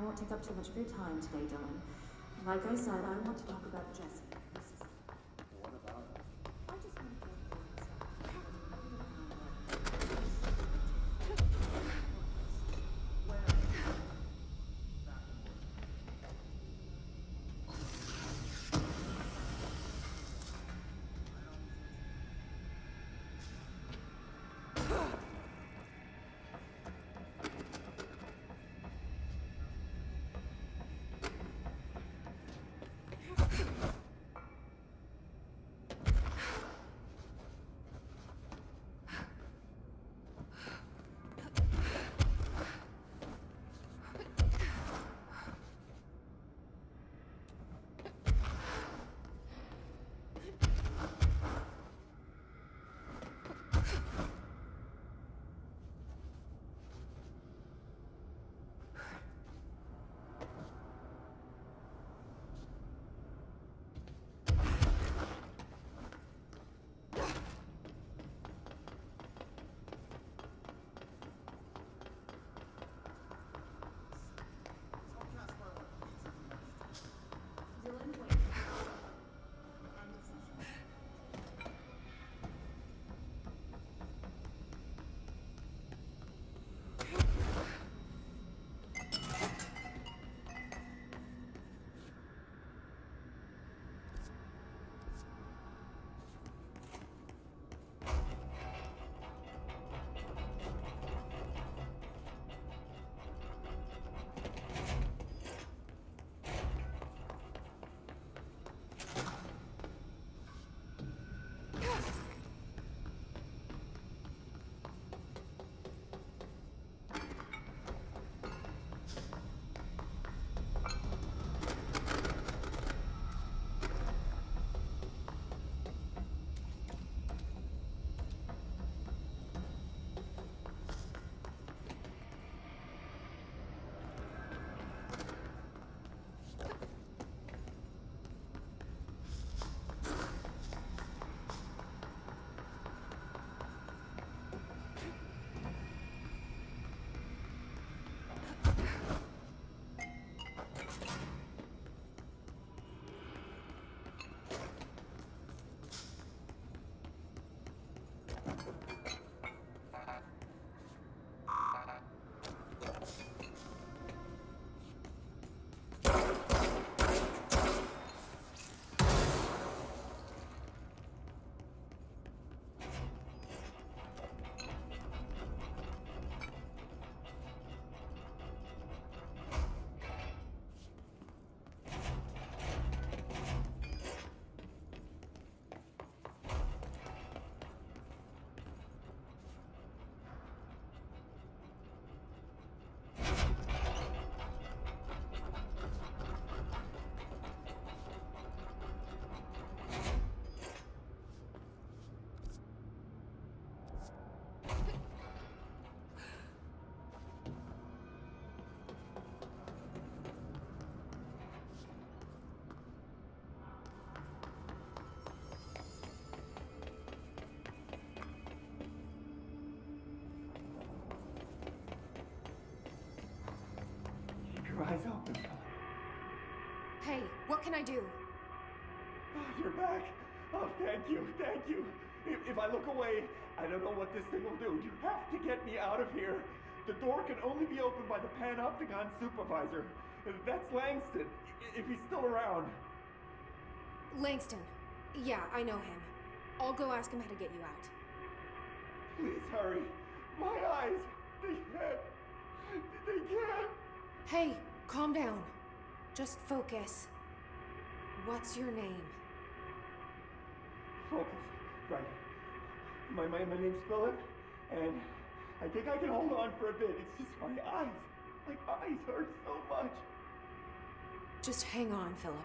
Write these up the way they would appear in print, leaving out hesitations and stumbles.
won't take up too much of your time today, Dylan. Like I said, I want to talk about Jesse. What about it? I just want to Your eyes open. Hey, what can I do? Oh, you're back. Oh, thank you, thank you. If I look away, I don't know what this thing will do. You have to get me out of here. The door can only be opened by the Panopticon supervisor. That's Langston, if he's still around. Langston. Yeah, I know him. I'll go ask him how to get you out. Please hurry. My eyes, they can't. Hey, calm down. Just focus. What's your name? Focus. Right. My name's Philip, and I think I can hold on for a bit. It's just my eyes. My eyes hurt so much. Just hang on, Philip.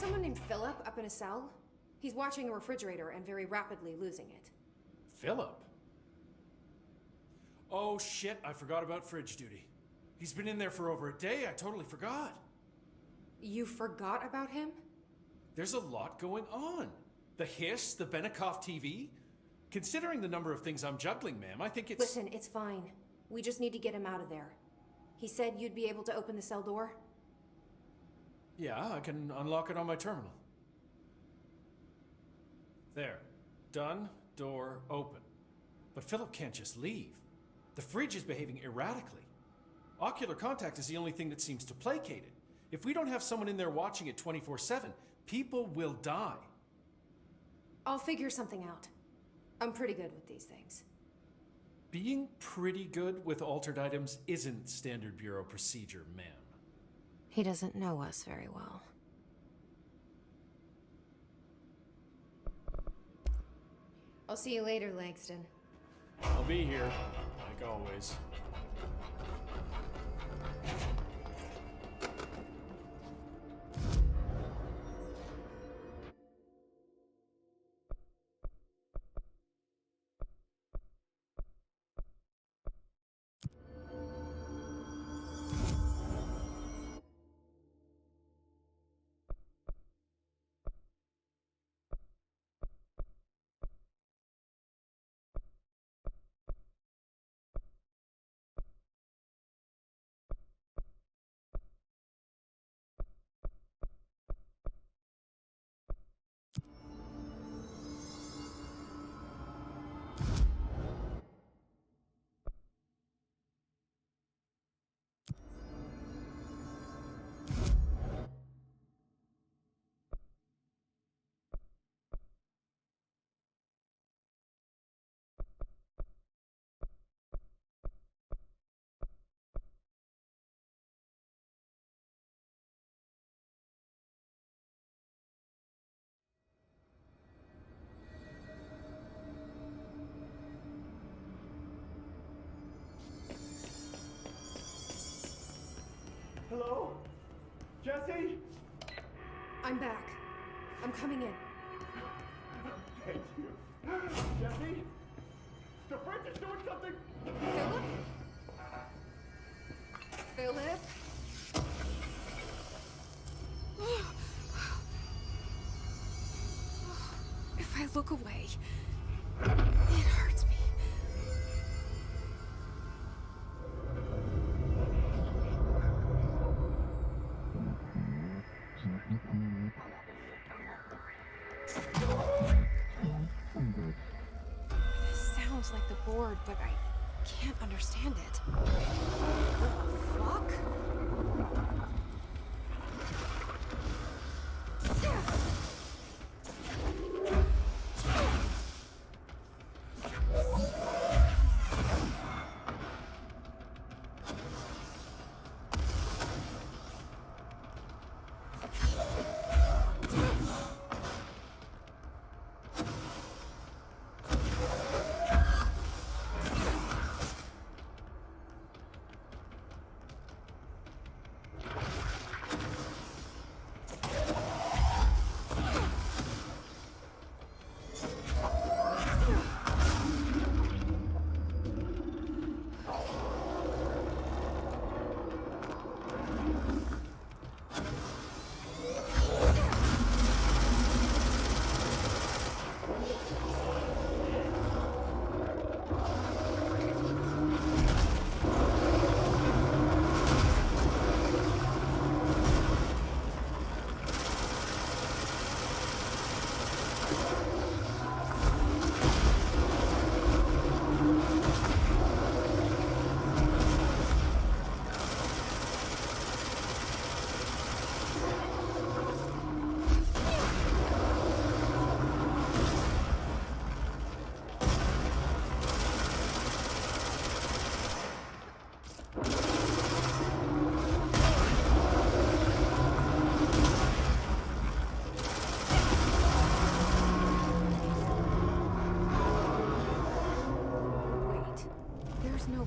someone named Philip up in a cell? He's watching a refrigerator and very rapidly losing it. Philip? Oh shit, I forgot about fridge duty. He's been in there for over a day, I totally forgot. You forgot about him? There's a lot going on. The hiss, the Benikoff TV. Considering the number of things I'm juggling, ma'am, I think it's... Listen, it's fine. We just need to get him out of there. He said you'd be able to open the cell door? Yeah, I can unlock it on my terminal. There. Done. Door open. But Philip can't just leave. The fridge is behaving erratically. Ocular contact is the only thing that seems to placate it. If we don't have someone in there watching it 24/7, people will die. I'll figure something out. I'm pretty good with these things. Being pretty good with altered items isn't standard bureau procedure, ma'am. He doesn't know us very well. I'll see you later, Langston. I'll be here, like always. Hello? Jesse? I'm back. I'm coming in. Thank you. Jesse? The fridge is doing something! Philip? Philip? If I look away, it hurts me. This sounds like the board, but I can't understand it. What the fuck?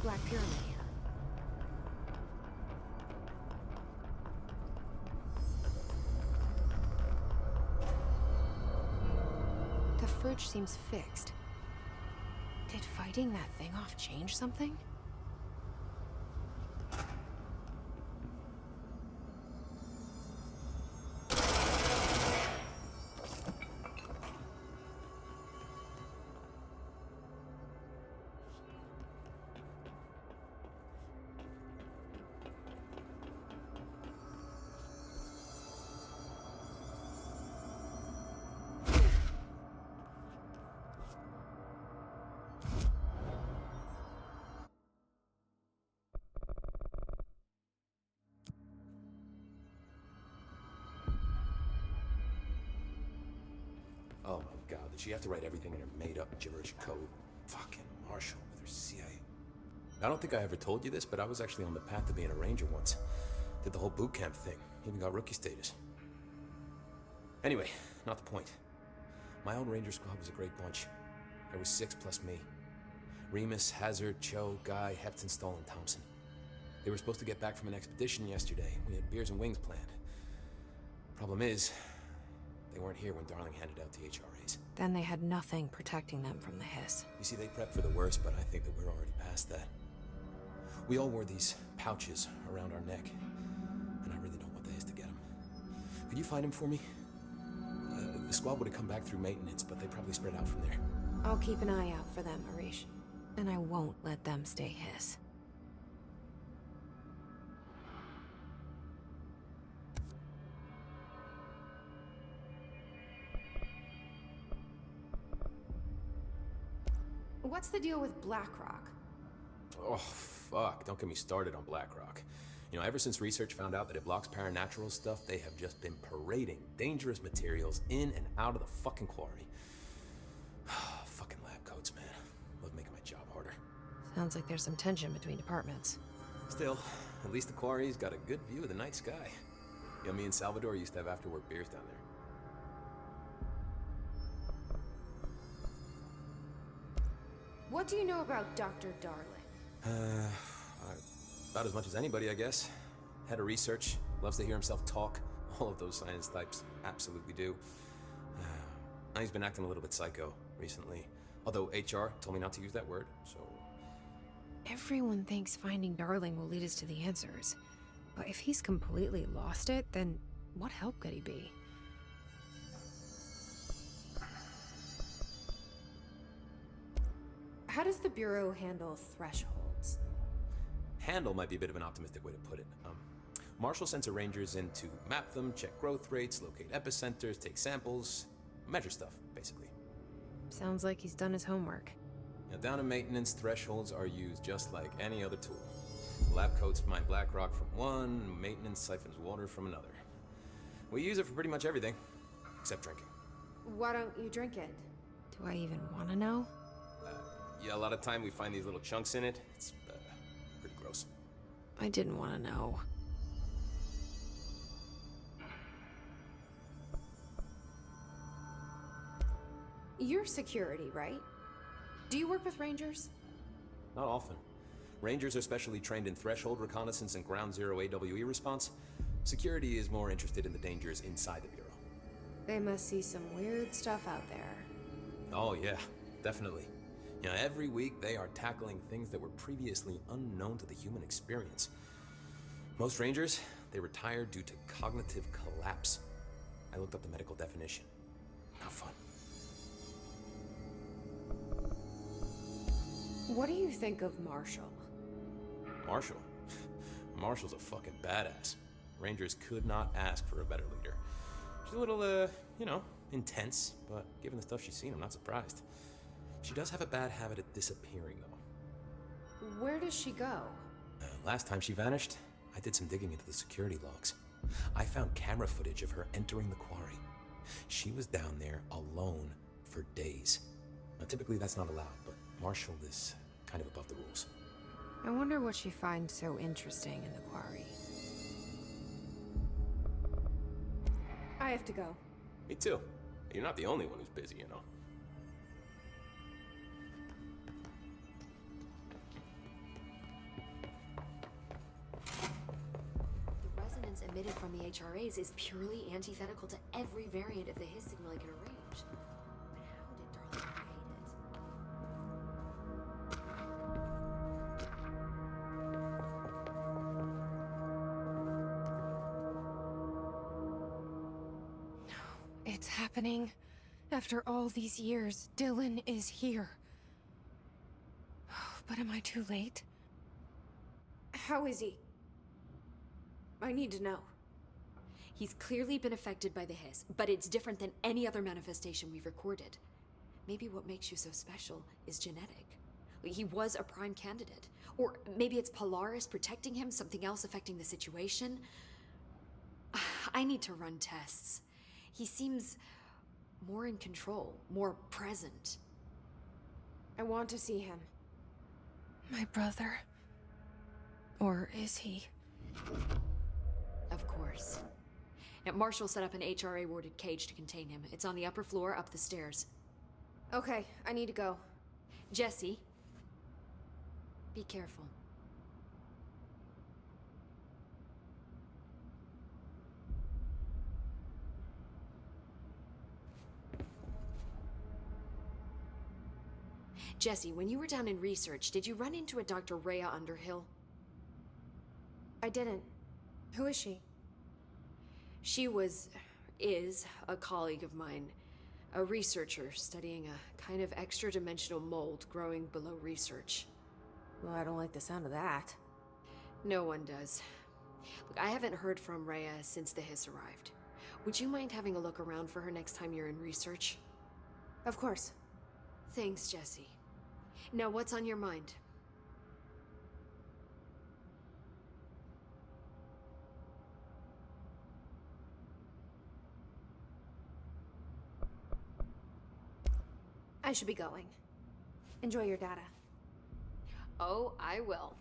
Black Pyramid here. fridge seems fixed. Did fighting that thing off change something? Oh my god, did she have to write everything in her made-up gibberish code? Fucking Marshall with her CIA. I don't think I ever told you this, but I was actually on the path to being a ranger once. Did the whole boot camp thing. Even got rookie status. Anyway, not the point. My own ranger squad was a great bunch. There was 6 plus me. Remus, Hazard, Cho, Guy, Hepton, Stoll, and Thompson. They were supposed to get back from an expedition yesterday. We had beers and wings planned. Problem is, they weren't here when Darling handed out the HRAs. Then they had nothing protecting them from the hiss. You see, they prepped for the worst, but I think that we're already past that. We all wore these pouches around our neck, and I really don't want the hiss to get them. Could you find him for me? The squad would have come back through maintenance, but they probably spread out from there. I'll keep an eye out for them, Arish. And I won't let them stay hiss. What's the deal with Blackrock? Oh, fuck. Don't get me started on BlackRock. You know, ever since research found out that it blocks paranatural stuff, they have just been parading dangerous materials in and out of the fucking quarry. Fucking lab coats, man. Love making my job harder. Sounds like there's some tension between departments. Still, at least the quarry's got a good view of the night sky. You know, me and Salvador used to have after-work beers down there. What do you know about Dr. Darling? About as much as anybody, I guess. Head of research, loves to hear himself talk. All of those science types absolutely do. Now he's been acting a little bit psycho recently. Although HR told me not to use that word, so... Everyone thinks finding Darling will lead us to the answers. But if he's completely lost it, then what help could he be? How does the Bureau handle thresholds? Handle might be a bit of an optimistic way to put it. Marshall sends her rangers in to map them, check growth rates, locate epicenters, take samples, measure stuff, basically. Sounds like he's done his homework. Now, down in maintenance, thresholds are used just like any other tool. Lab coats mine black rock from one, maintenance siphons water from another. We use it for pretty much everything, except drinking. Why don't you drink it? Do I even want to know? Yeah, a lot of time we find these little chunks in it. It's pretty gross. I didn't want to know. You're security, right? Do you work with rangers? Not often. Rangers are specially trained in threshold reconnaissance and ground zero AWE response. Security is more interested in the dangers inside the Bureau. They must see some weird stuff out there. Oh yeah, definitely. You know, every week they are tackling things that were previously unknown to the human experience. Most Rangers, they retire due to cognitive collapse. I looked up the medical definition. Not fun. What do you think of Marshall? Marshall? Marshall's a fucking badass. Rangers could not ask for a better leader. She's a little, you know, intense, but given the stuff she's seen, I'm not surprised. She does have a bad habit of disappearing, though. Where does she go? Last time she vanished, I did some digging into the security logs. I found camera footage of her entering the quarry. She was down there alone for days. Now, typically that's not allowed, but Marshall is kind of above the rules. I wonder what she finds so interesting in the quarry. I have to go. Me too. You're not the only one who's busy, you know. The resonance emitted from the HRAs is purely antithetical to every variant of the His signal I can arrange. But how did It's happening. After all these years, Dylan is here. But am I too late? How is he? I need to know. He's clearly been affected by the hiss, but it's different than any other manifestation we've recorded. Maybe what makes you so special is genetic. He was a prime candidate. Or maybe it's Polaris protecting him, something else affecting the situation. I need to run tests. He seems more in control, more present. I want to see him. My brother. Or is he? Of course. Now, Marshall set up an HRA-warded cage to contain him. It's on the upper floor, up the stairs. Okay, I need to go. Jesse, be careful. Jesse, when you were down in research, did you run into a Dr. Rhea Underhill? I didn't. Who is she? She is a colleague of mine. A researcher studying a kind of extra-dimensional mold growing below research. Well, I don't like the sound of that. No one does. Look, I haven't heard from Rhea since the hiss arrived. Would you mind having a look around for her next time you're in research? Of course. Thanks, Jesse. Now, what's on your mind? I should be going. Enjoy your data. Oh, I will.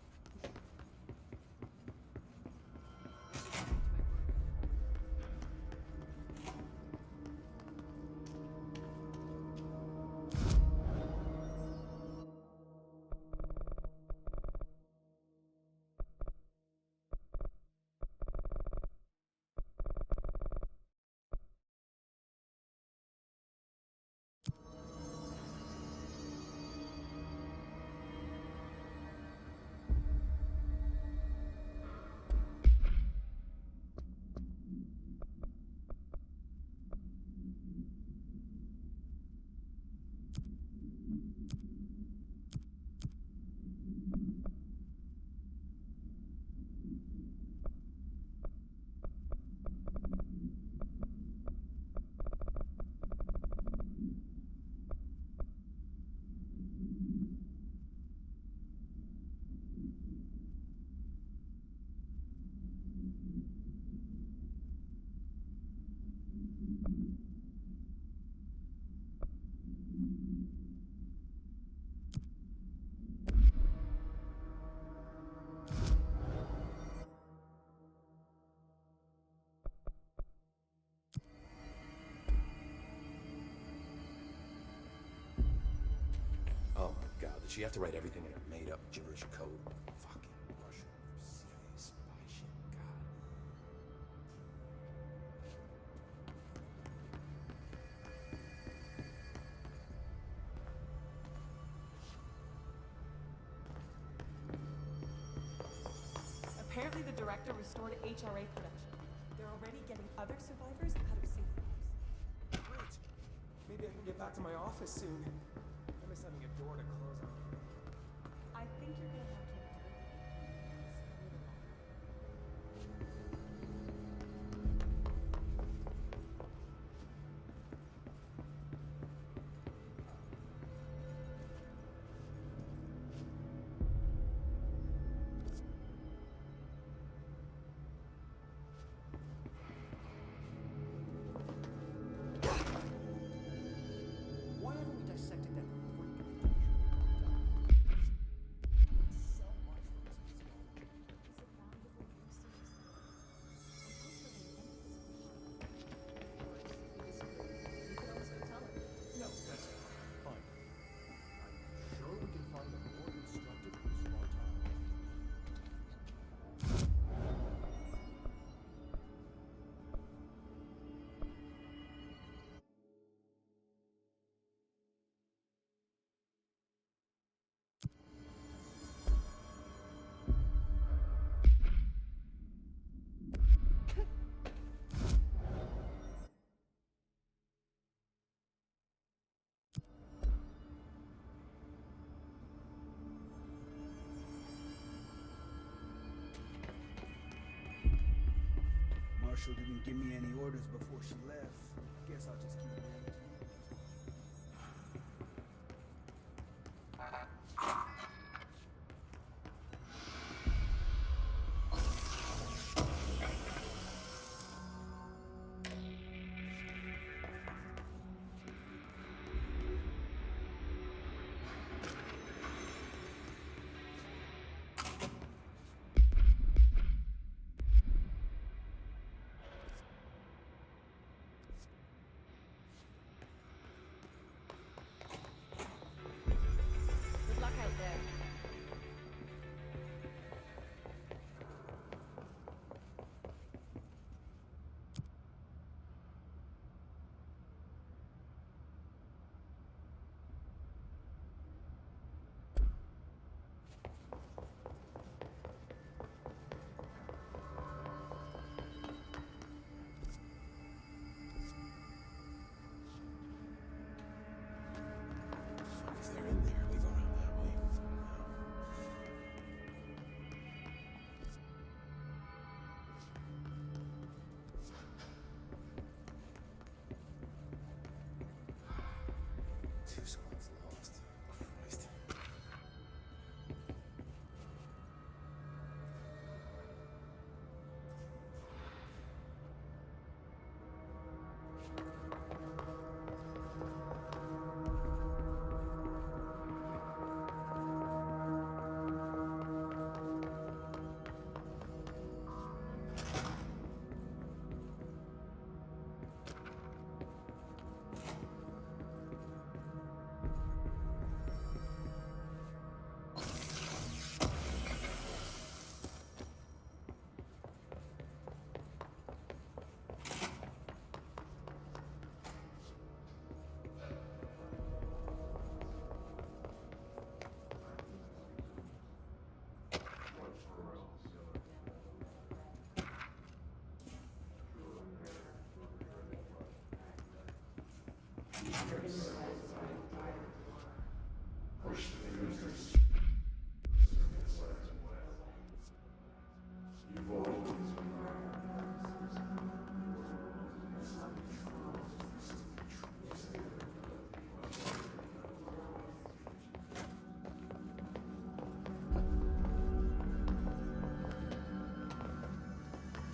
Oh my god, did she have to write everything in her made-up gibberish code? Fucking Marshall for CIA spy shit, god. Apparently the director restored HRA production. They're already getting other survivors out of safe rooms. Great. Maybe I can get back to my office soon. I miss having a door to close on. I think you're gonna have to do this a little longer. Why haven't we dissected that freak? Marshall didn't give me any orders before she left. Guess I'll just keep managing. Good luck out there. Fuck, if they're in there, we go around that way. Two squads lost. Christ.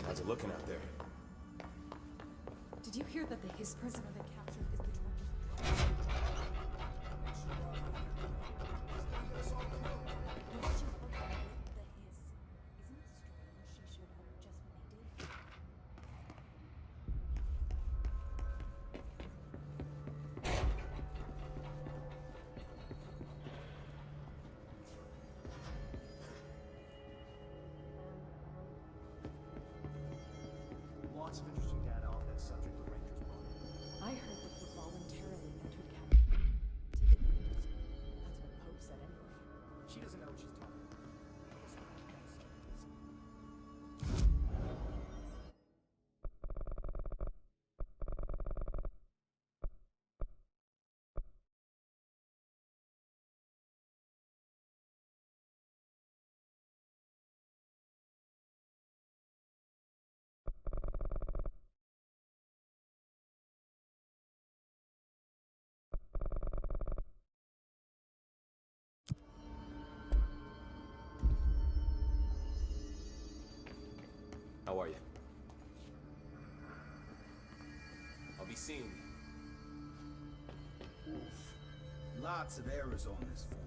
How's it looking out there? Did you hear that the Hiss prisoner they captured is the director's? Lots of interesting data off that subject the Rangers brought in. I heard that they voluntarily entered captivity. That's what Pope said anyway. She doesn't know what she's talking about. How are you? I'll be seeing you. Oof. Lots of errors on this form.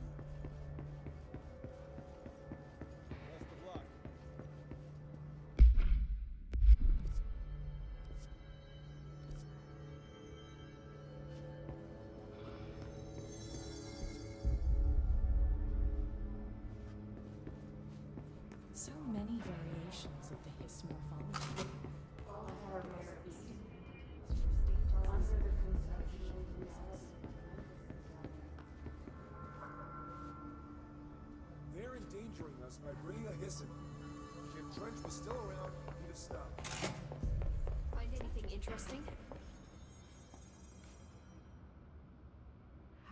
Best of luck. So many variations of the Hiss morphology. They're endangering us by bringing a Hiss in. If Trench was still around, he'd have stopped. Find anything interesting?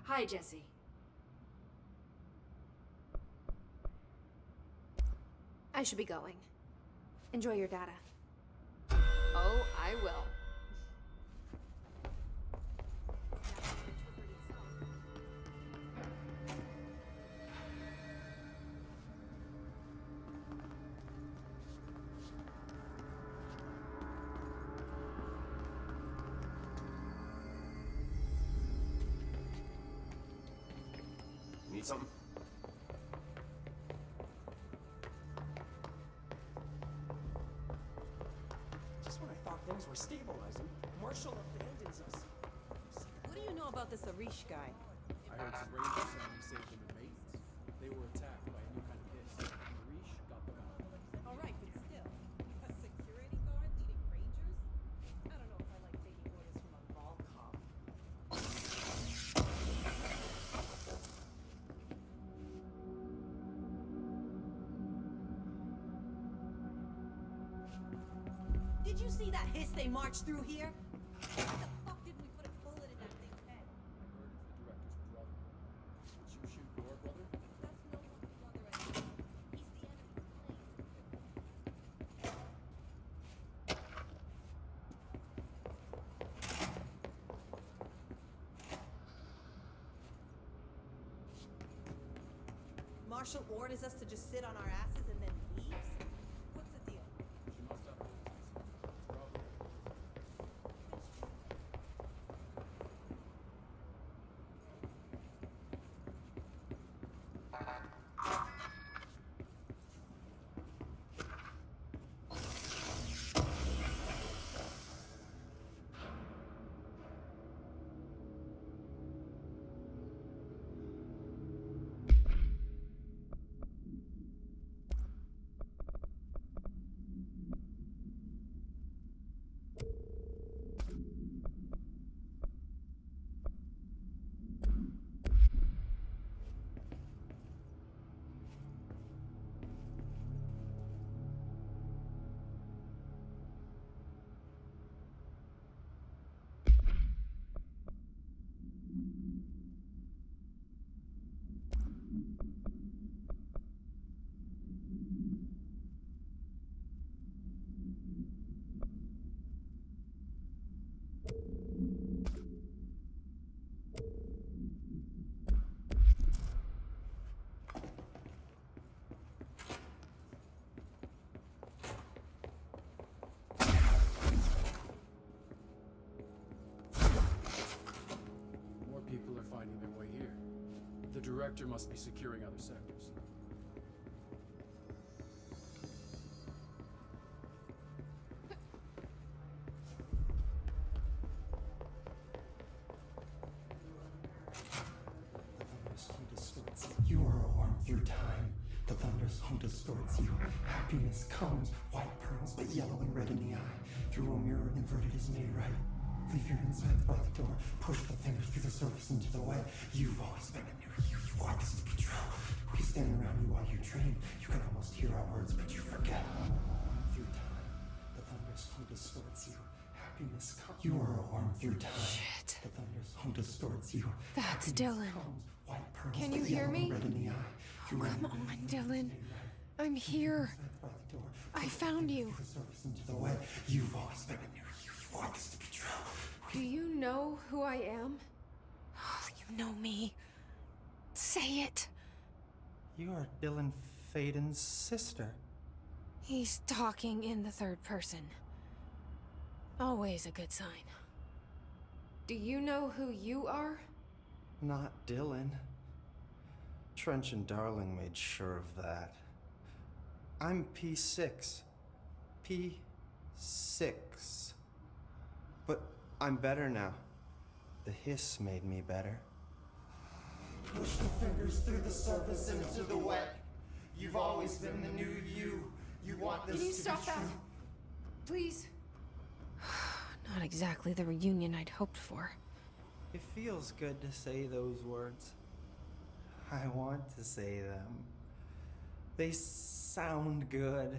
Hi, Jesse. I should be going. Enjoy your data. Oh, I will. Need something? Just when I thought things were stabilizing, Marshall abandons us. What do you know about this Arish guy? I heard some rangers saying he saved them maidens. They were attacked by a new kind of hiss, and Arish got them out. All right, but still, a security guard leading rangers? I don't know if I like taking orders from a mall cop. Did you see that hiss they marched through here? Why the fuck didn't we put a bullet in that thing's head? I heard it's the director's brother. Would you shoot your brother? That's no one's brother anymore. He's the enemy. Marshall orders us to just sit on our asses and then leaves? What's the deal? She must have a reason. It's probably more people are finding their way here. The director must be securing other sectors. You are a worm through time. The thunderstorm distorts you. Happiness comes, white pearls, but yellow and red in the eye. Through a mirror, inverted is made right. Leave your insides by the door. Push the fingers through the surface into the wet. You've always been a near you. You want this to be true. We stand around you while you dream. You can almost hear our words, but you forget. Through time, the thunderstorm distorts you. Happiness comes. You are a worm through time. Shit. The thunderstorm distorts you. That's Happiness Dylan. comes, white pearls, Can you but hear yellow and me? red in the eye. Through a Come mirror, on, inverted is Dylan. made right. I'm here. By the door. I found you. The surface into the wet. You've always been a near you. You want this to be true. Do you know who I am? You know me. Say it. You are Dylan Faden's sister. He's talking in the third person. Always a good sign. Do you know who you are? Not Dylan. Trench and Darling made sure of that. I'm P6. P6. But I'm better now. The hiss made me better. Push the fingers through the surface into the wet. You've always been the new you. You want this Can you to stop be that? true. Please? Not exactly the reunion I'd hoped for. It feels good to say those words. I want to say them. They sound good.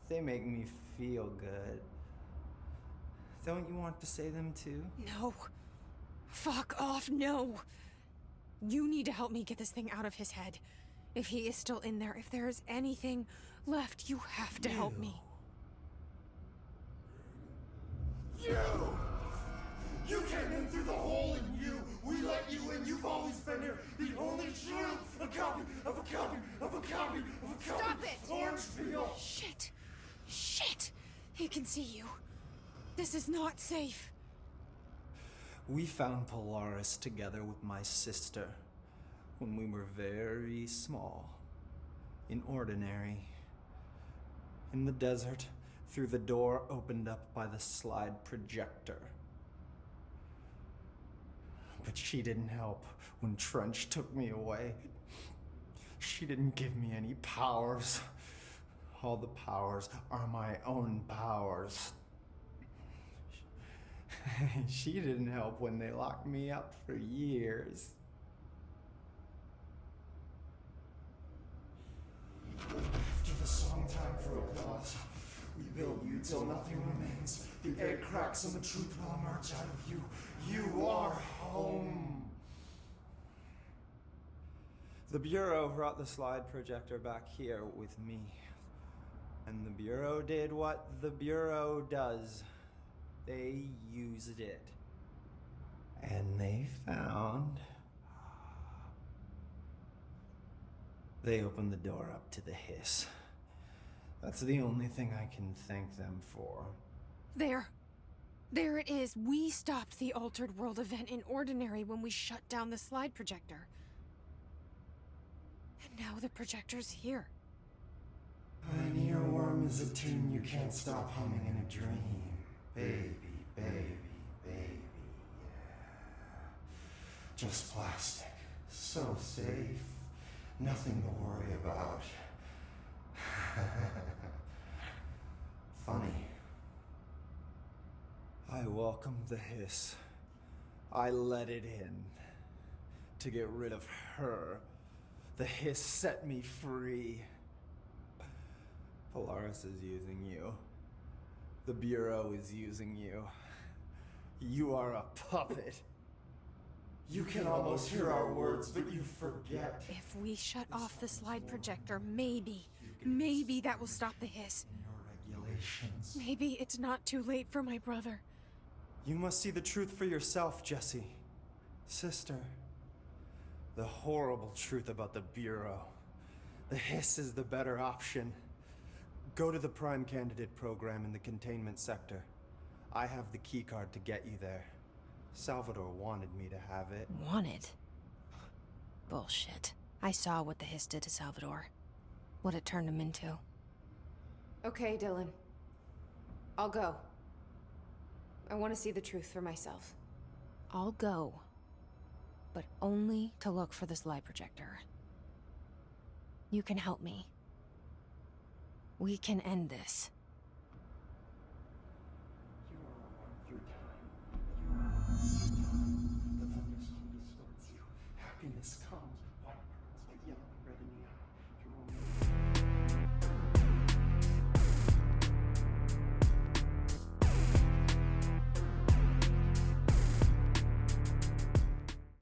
They make me feel good. Don't you want to say them too? No. Fuck off, no. You need to help me get this thing out of his head. If he is still in there, if there is anything left, you have to help me. You! You came in through the hole in you! We let you in! You've always been here! The only truth! A copy of a copy of a copy of a copy! Stop it! Orange peel! Shit! Shit! He can see you. This is not safe. We found Polaris together with my sister when we were very small, in Ordinary, in the desert, through the door opened up by the slide projector. But she didn't help when Trench took me away. She didn't give me any powers. All the powers are my own powers. She didn't help when they locked me up for years. After the song time for applause, we build you till nothing remains. The egg cracks and the truth will emerge out of you. You are home. The Bureau brought the slide projector back here with me. And the Bureau did what the Bureau does. They used it. And they found... They opened the door up to the hiss. That's the only thing I can thank them for. There. There it is. We stopped the Altered World event in Ordinary when we shut down the slide projector. And now the projector's here. An earworm is a tune you can't stop humming in a dream. Baby, baby, baby, yeah. Just plastic. So safe. Nothing to worry about. Funny. I welcomed the hiss. I let it in. To get rid of her. The hiss set me free. Polaris is using you. The Bureau is using you. You are a puppet. You can almost hear our words, but you forget. If we shut off the slide projector, maybe that will stop the hiss. Your regulations. Maybe it's not too late for my brother. You must see the truth for yourself, Jesse. Sister. The horrible truth about the Bureau. The hiss is the better option. Go to the Prime Candidate program in the containment sector. I have the keycard to get you there. Salvador wanted me to have it. Wanted? Bullshit. I saw what the hiss did to Salvador. What it turned him into. Okay, Dylan. I'll go. I want to see the truth for myself. I'll go. But only to look for the slide projector. You can help me. We can end this.